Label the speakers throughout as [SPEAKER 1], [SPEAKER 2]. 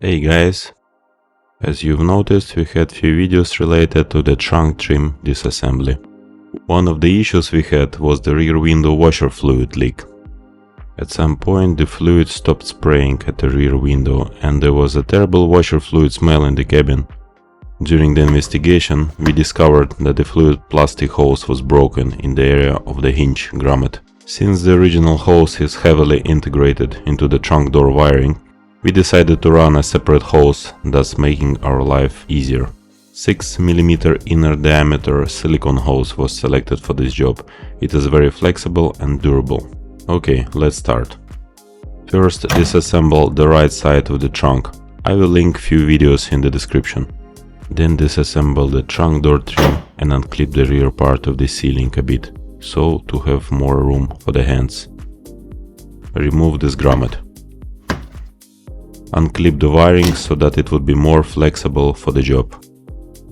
[SPEAKER 1] Hey guys, as you've noticed, we had few videos related to the trunk trim disassembly. One of the issues we had was the rear window washer fluid leak. At some point the fluid stopped spraying at the rear window and there was a terrible washer fluid smell in the cabin. During the investigation, we discovered that the fluid plastic hose was broken in the area of the hinge grommet. Since the original hose is heavily integrated into the trunk door wiring, we decided to run a separate hose, thus making our life easier. 6 mm inner diameter silicone hose was selected for this job. It is very flexible and durable. Okay, let's start. First, disassemble the right side of the trunk. I will link few videos in the description. Then disassemble the trunk door trim and unclip the rear part of the ceiling a bit, so to have more room for the hands. Remove this grommet. Unclip the wiring so that it would be more flexible for the job.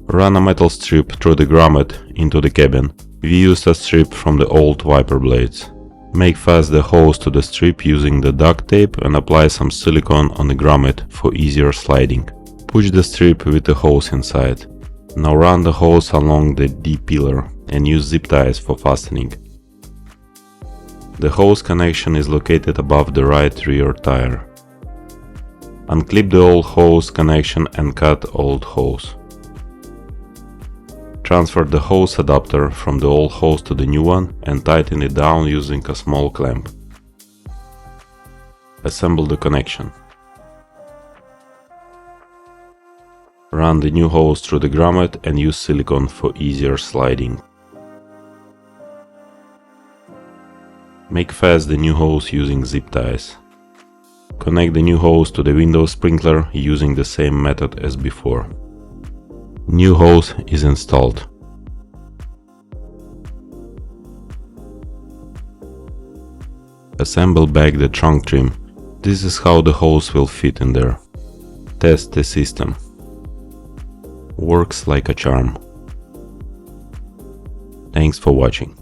[SPEAKER 1] Run a metal strip through the grommet into the cabin. We used a strip from the old wiper blades. Make fast the hose to the strip using the duct tape and apply some silicone on the grommet for easier sliding. Push the strip with the hose inside. Now run the hose along the D-pillar and use zip ties for fastening. The hose connection is located above the right rear tire. Unclip the old hose connection and cut old hose. Transfer the hose adapter from the old hose to the new one and tighten it down using a small clamp. Assemble the connection. Run the new hose through the grommet and use silicone for easier sliding. Make fast the new hose using zip ties. Connect the new hose to the window sprinkler using the same method as before. New hose is installed. Assemble back the trunk trim. This is how the hose will fit in there. Test the system. Works like a charm. Thanks for watching.